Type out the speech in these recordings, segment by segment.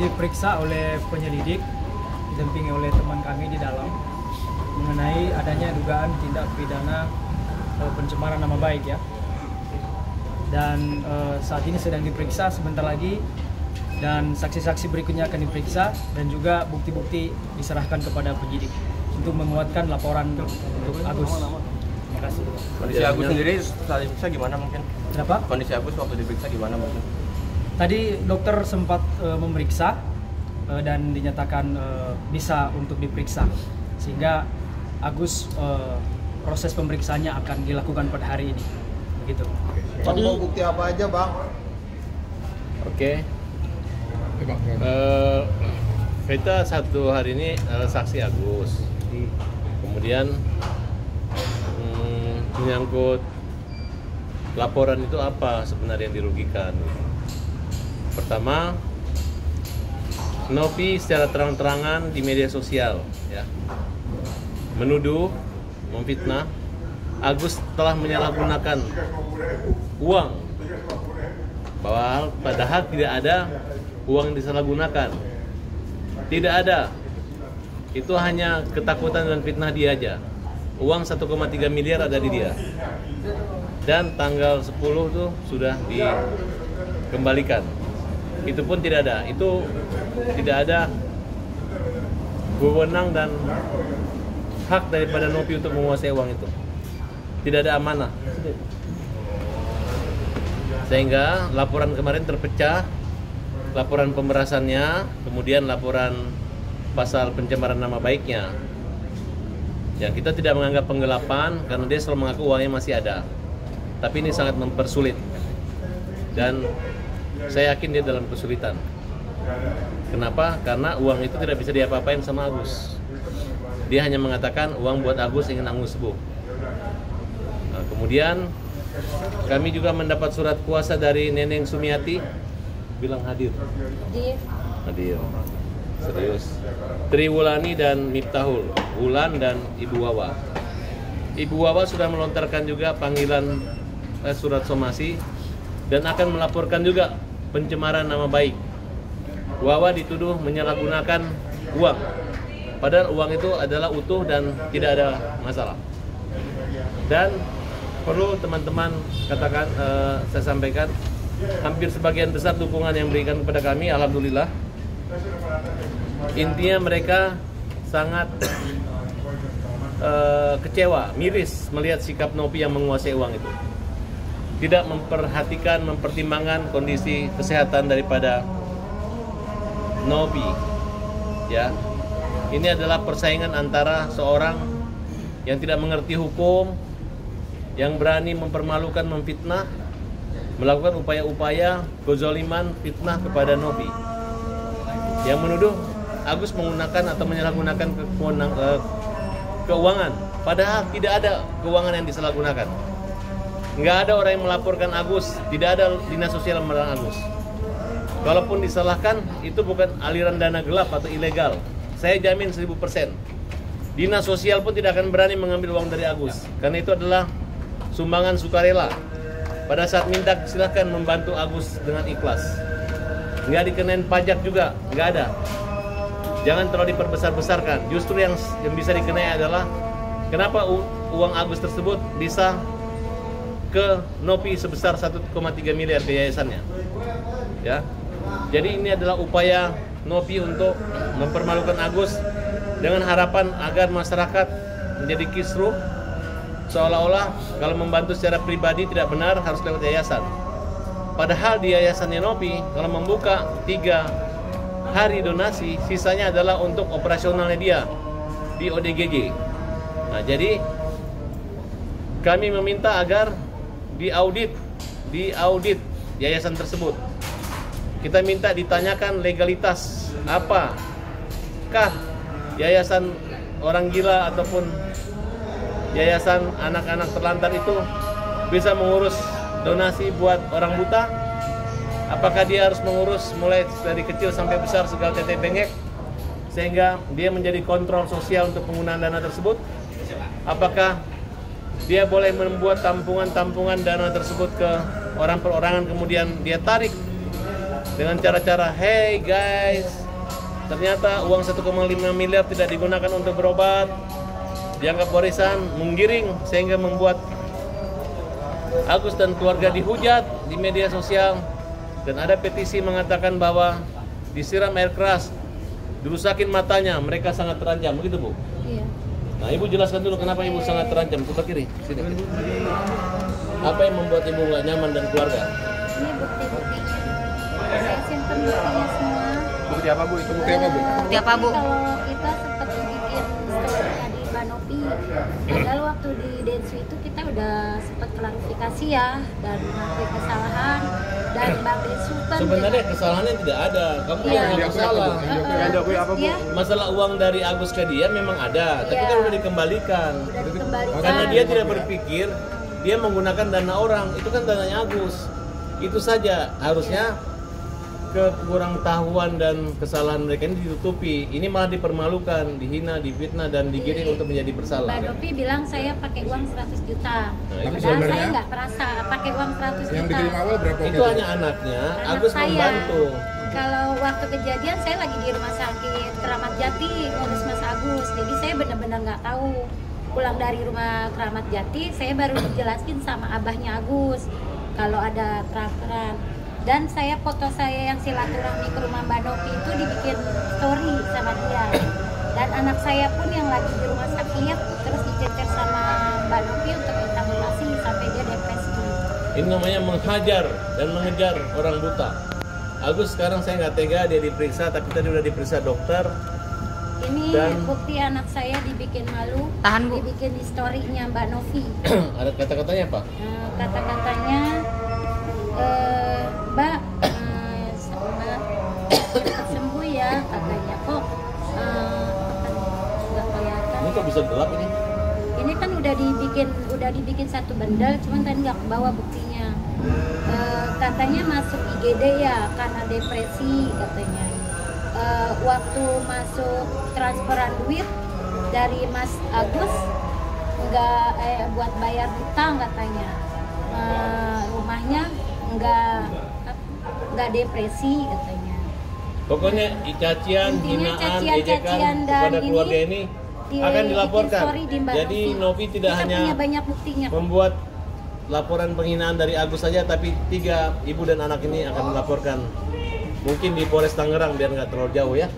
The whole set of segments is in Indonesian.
diperiksa oleh penyelidik, didampingi oleh teman kami di dalam, mengenai adanya dugaan tindak pidana pencemaran nama baik ya. Dan saat ini sedang diperiksa sebentar lagi, dan saksi-saksi berikutnya akan diperiksa, dan juga bukti-bukti diserahkan kepada penyidik untuk menguatkan laporan untuk Agus. Terima kasih. Kondisi Agus sendiri saat diperiksa gimana mungkin? Kenapa? Kondisi Agus waktu diperiksa gimana mungkin? Tadi dokter sempat memeriksa dan dinyatakan bisa untuk diperiksa, sehingga Agus proses pemeriksaannya akan dilakukan pada hari ini. Begitu. Tadi bukti apa aja, Bang? Oke. Kita satu hari ini saksi Agus. Kemudian menyangkut laporan itu apa sebenarnya yang dirugikan. Pertama, Nopi secara terang-terangan di media sosial ya, menuduh, memfitnah Agus telah menyalahgunakan uang, padahal tidak ada uang yang disalahgunakan. Tidak ada. Itu hanya ketakutan dan fitnah dia aja. Uang 1,3 miliar ada di dia. Dan tanggal 10 tuh sudah dikembalikan. Itu pun tidak ada. Itu tidak ada wewenang dan hak daripada Nopi untuk menguasai uang itu. Tidak ada amanah. Sehingga laporan kemarin terpecah, laporan pemerasannya, kemudian laporan pasal pencemaran nama baiknya. Ya, kita tidak menganggap penggelapan karena dia selalu mengaku uangnya masih ada. Tapi ini sangat mempersulit. Dan saya yakin dia dalam kesulitan. Kenapa? Karena uang itu tidak bisa diapa-apain sama Agus. Dia hanya mengatakan uang buat Agus, ingin Agus sembuh. Nah, kemudian kami juga mendapat surat kuasa dari Neneng Sumiati, bilang hadir. Hadir. Serius. Triwulani dan Miftahul, Wulan dan Ibu Wawa. Ibu Wawa sudah melontarkan juga panggilan surat somasi dan akan melaporkan juga pencemaran nama baik. Wawa dituduh menyalahgunakan uang, padahal uang itu adalah utuh dan tidak ada masalah. Dan perlu teman-teman katakan, saya sampaikan, hampir sebagian besar dukungan yang diberikan kepada kami, alhamdulillah. Intinya mereka sangat kecewa, miris melihat sikap Nopi yang menguasai uang itu. Tidak memperhatikan, mempertimbangkan kondisi kesehatan daripada Nopi. Ya, ini adalah persaingan antara seorang yang tidak mengerti hukum, yang berani mempermalukan, memfitnah, melakukan upaya-upaya kezaliman, fitnah kepada Nopi, yang menuduh Agus menggunakan atau menyalahgunakan keuangan, padahal tidak ada keuangan yang disalahgunakan. Nggak ada orang yang melaporkan Agus, tidak ada dinas sosial yang melarang Agus. Kalaupun disalahkan, itu bukan aliran dana gelap atau ilegal. Saya jamin 1000%. Dinas sosial pun tidak akan berani mengambil uang dari Agus, karena itu adalah sumbangan sukarela. Pada saat minta, silahkan membantu Agus dengan ikhlas. Nggak dikenain pajak juga, nggak ada. Jangan terlalu diperbesar-besarkan. Justru yang bisa dikenai adalah kenapa uang Agus tersebut bisa ke Nopi sebesar 1,3 miliar ke yayasannya. Ya. Jadi ini adalah upaya Nopi untuk mempermalukan Agus dengan harapan agar masyarakat menjadi kisruh, seolah-olah kalau membantu secara pribadi tidak benar, harus lewat yayasan. Padahal di yayasannya Nopi, kalau membuka 3 hari donasi, sisanya adalah untuk operasionalnya dia di ODGJ. Nah, jadi kami meminta agar diaudit yayasan tersebut. Kita minta ditanyakan legalitas, apakah yayasan orang gila ataupun yayasan anak-anak terlantar itu bisa mengurus donasi buat orang buta? Apakah dia harus mengurus mulai dari kecil sampai besar segala tetek bengek sehingga dia menjadi kontrol sosial untuk penggunaan dana tersebut? Apakah dia boleh membuat tampungan-tampungan dana tersebut ke orang perorangan kemudian dia tarik dengan cara-cara, hey guys, ternyata uang 1,5 miliar tidak digunakan untuk berobat, dianggap warisan, menggiring sehingga membuat Agus dan keluarga dihujat di media sosial, dan ada petisi mengatakan bahwa disiram air keras, dirusakin matanya, mereka sangat terancam, begitu Bu? Iya. Nah, Ibu jelaskan dulu kenapa Ibu sangat terancam. Coba kiri, sini. Apa yang membuat Ibu nggak nyaman dan keluarga? Ini bukti-buktinya. Saya simpen buktinya semua. Bukti apa Bu? Itu Bukti apa, Bu? Bukti apa, Bu? Kalau kita sempat bikin story-nya di Banopi, padahal waktu di Densu itu kita udah sempat klarifikasi ya, dan mengakui kesalahan, dan Bang Densu kan Sebenarnya kesalahannya tidak ada. Kamu Iya. yang nggak salah. Yang diakui apa, Bu? Dia Masalah uang dari Agus ke dia memang ada, tapi Iya. kan udah dikembalikan. udah dikembalikan. Karena dia tidak berpikir dia menggunakan dana orang, itu kan dananya Agus. Itu saja, harusnya kekurangtahuan dan kesalahan mereka ini ditutupi. Ini malah dipermalukan, dihina, difitnah, dan digiring untuk menjadi bersalah. Mbak Nopi bilang saya pakai uang 100 juta. Nah, itu Padahal sebenarnya saya nggak merasa pakai uang 100 Yang juta. diterima awal berapa? Itu hanya anaknya, Anak Agus saya. membantu. Kalau waktu kejadian saya lagi di rumah sakit Keramat Jati ngurus Mas Agus, jadi saya benar-benar nggak tahu. Pulang dari rumah Keramat Jati, saya baru dijelasin sama abahnya Agus kalau ada transferan. Dan saya foto saya yang silaturahmi ke rumah Mbak Nopi itu dibikin story sama dia. Dan anak saya pun yang lagi di rumah sakit terus dicecer sama Mbak Nopi untuk minta donasi sampai dia depresi. Ini namanya menghajar dan mengejar orang buta. Agus sekarang saya nggak tega dia diperiksa, tapi tadi udah diperiksa dokter. Ini Dan- bukti anak saya dibikin malu, dibikin di story-nya Mbak Novi. Ada kata-katanya apa? Kata-katanya, Mbak, cepat sembuh ya katanya. Kok nggak kelihatan? Ini kok bisa gelap ini? Ini kan udah dibikin satu bundle, cuman tadi nggak kebawa buktinya. Katanya masuk IGD ya karena depresi katanya. Waktu masuk transferan duit dari Mas Agus nggak buat bayar hutang katanya. Rumahnya nggak depresi katanya. Pokoknya cacian, Intinya hinaan, cacian-cacian ejekan dan kepada keluarga ini ini di- akan bikin dilaporkan. story di Mbak Jadi Novi tidak Kita hanya punya banyak buktinya. membuat laporan penghinaan dari Agus saja, tapi 3 ibu dan anak ini akan melaporkan. Mungkin di Polres Tangerang biar nggak terlalu jauh ya.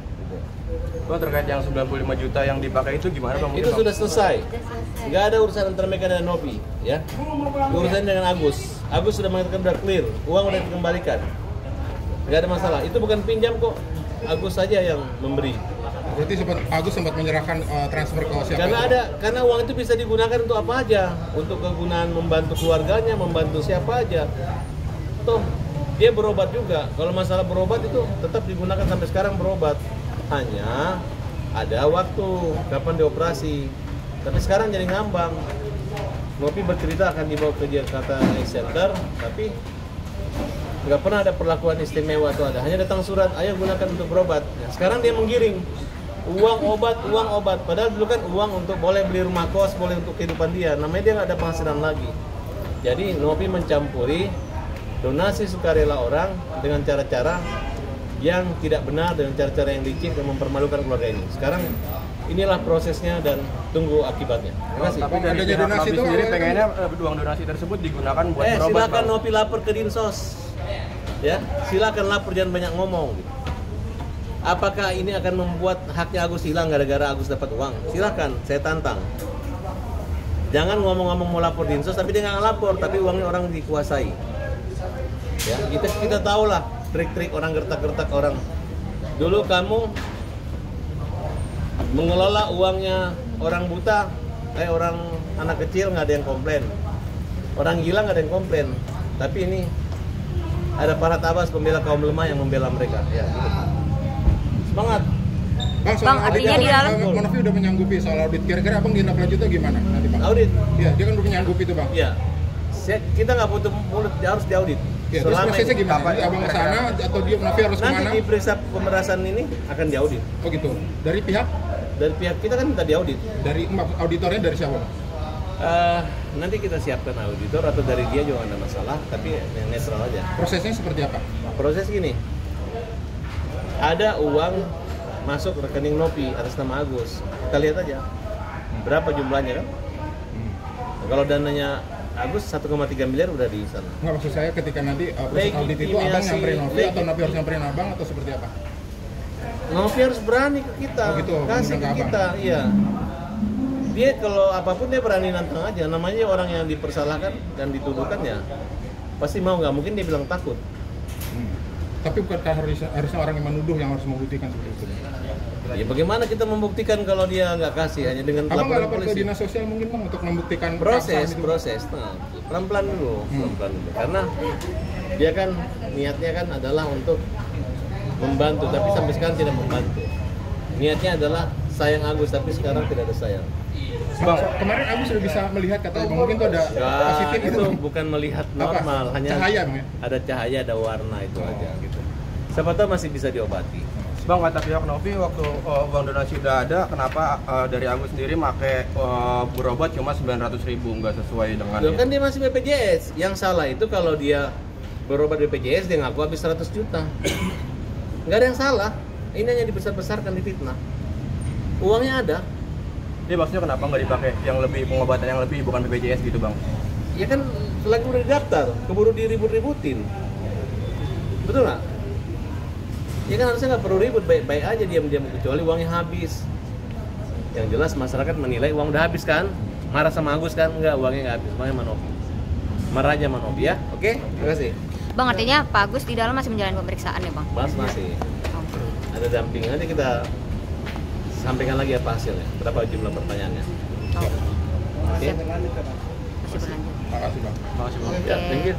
Bang, terkait yang 95 juta yang dipakai itu gimana Bang? Itu sudah selesai. Udah selesai. Nggak ada urusan antara mereka dan Novi, ya. Urusan dengan Agus. Agus sudah mengatakan udah clear, uang udah dikembalikan. Nggak ada masalah. Itu bukan pinjam kok. Agus saja yang memberi. Berarti Agus sempat menyerahkan transfer ke siapa? Karena uang itu bisa digunakan untuk apa aja, untuk kegunaan membantu keluarganya, membantu siapa aja. Toh dia berobat juga. Kalau masalah berobat itu tetap digunakan sampai sekarang berobat. Hanya ada waktu kapan dioperasi. Tapi sekarang jadi ngambang. Novi bercerita akan dibawa ke Jakarta Eye Center, tapi nggak pernah ada perlakuan istimewa atau ada. Hanya datang surat, ayo gunakan untuk berobat. Nah, sekarang dia menggiring uang obat. Padahal dulu kan uang untuk boleh beli rumah kos, boleh untuk kehidupan dia. Namanya dia nggak ada penghasilan lagi. Jadi Novi mencampuri donasi sukarela orang dengan cara-cara yang tidak benar, dengan cara-cara yang licik dan mempermalukan keluarga ini. Sekarang inilah prosesnya dan tunggu akibatnya. Terima kasih. Tapi dari Adanya pihak donasi Novi itu sendiri awalnya pengennya uang donasi tersebut digunakan buat berobat. Silakan Bang. Novi lapor ke Dinsos. Ya, silakan lapor, jangan banyak ngomong. Apakah ini akan membuat haknya Agus hilang gara-gara Agus dapat uang? Silakan, saya tantang. Jangan ngomong-ngomong mau lapor Dinsos, tapi dia nggak lapor, tapi uangnya orang dikuasai. Ya, kita tahu lah trik-trik orang, gertak-gertak orang. Dulu kamu mengelola uangnya orang buta, orang anak kecil nggak ada yang komplain, orang gila nggak ada yang komplain. Tapi ini ada para tabas pembela kaum lemah yang membela mereka. Ya, gitu. Semangat. Bang, artinya di dalam- Novi udah menyanggupi soal audit. Kira-kira abang ditindaklanjutnya gimana nanti bang? Audit. Iya, dia kan udah menyanggupi itu bang. Ya, kita nggak butuh mulut, harus diaudit. Ya, terus prosesnya ini. gimana? Jadi abang ke sana atau dia Novi harus Nanti kemana? diperiksa pemerasan ini akan diaudit. Oh gitu. Dari pihak Kita kan minta diaudit. dari auditornya dari siapa? Bang? Nanti kita siapkan auditor atau dari dia juga nggak ada masalah, tapi yang netral aja. Prosesnya seperti apa? Proses gini, ada uang masuk rekening Nopi atas nama Agus. Kita lihat aja berapa jumlahnya kan. Nah, kalau dananya Agus 1,3 miliar udah di sana. Nggak, maksud saya ketika nanti proses audit itu abang nyamperin Novi atau Novi harus nyamperin abang atau seperti apa? Novi harus berani ke kita, Oh gitu, kasih ke abang. kita, iya. Dia kalau apapun dia berani nantang aja. Namanya orang yang dipersalahkan dan dituduhkan ya pasti mau, nggak mungkin dia bilang takut. Tapi bukankah harusnya orang yang menuduh yang harus membuktikan seperti itu? Ya bagaimana kita membuktikan kalau dia nggak kasih hanya dengan Abang nggak laporan lapor ke polisi? dinas sosial mungkin bang untuk membuktikan Proses, keabsahan itu? proses. Nah, pelan-pelan dulu, pelan-pelan dulu. Karena dia kan niatnya kan adalah untuk membantu, tapi sampai sekarang tidak membantu. Niatnya adalah sayang Agus, tapi sekarang tidak ada sayang. Bang, kemarin Agus sudah bisa melihat katanya bang, mungkin tuh ada positif itu bukan melihat normal, Apa? hanya Cahaya, Bang, ya? ada cahaya, ada warna itu aja gitu. Siapa tahu masih bisa diobati. Bang, kata pihak Novi waktu uang donasi udah ada, kenapa dari Agus sendiri make berobat cuma 900.000, nggak sesuai dengan Loh, kan dia masih BPJS. Yang salah itu kalau dia berobat BPJS dia ngaku habis 100 juta. Nggak ada yang salah. Ini hanya dibesar-besarkan, difitnah. Uangnya ada. Dia maksudnya kenapa nggak dipakai yang lebih, pengobatan yang lebih, bukan BPJS gitu bang? Ya kan selagi udah didaftar, keburu diribut-ributin. Betul nggak? Ya kan harusnya nggak perlu ribut, baik-baik aja diam-diam, kecuali uangnya habis. Yang jelas masyarakat menilai uang udah habis kan? Marah sama Agus kan? Enggak, uangnya nggak habis, uangnya Manopi. Marah aja Manopi ya, oke? Terima kasih. Bang, artinya Pak Agus di dalam masih menjalani pemeriksaan ya Bang? Masih. Ada damping, nanti kita sampaikan lagi apa hasilnya, berapa jumlah pertanyaannya. Oh. Oke? Siap. Masih berlanjut. Makasih bang. Makasih bang. Ya, thank you.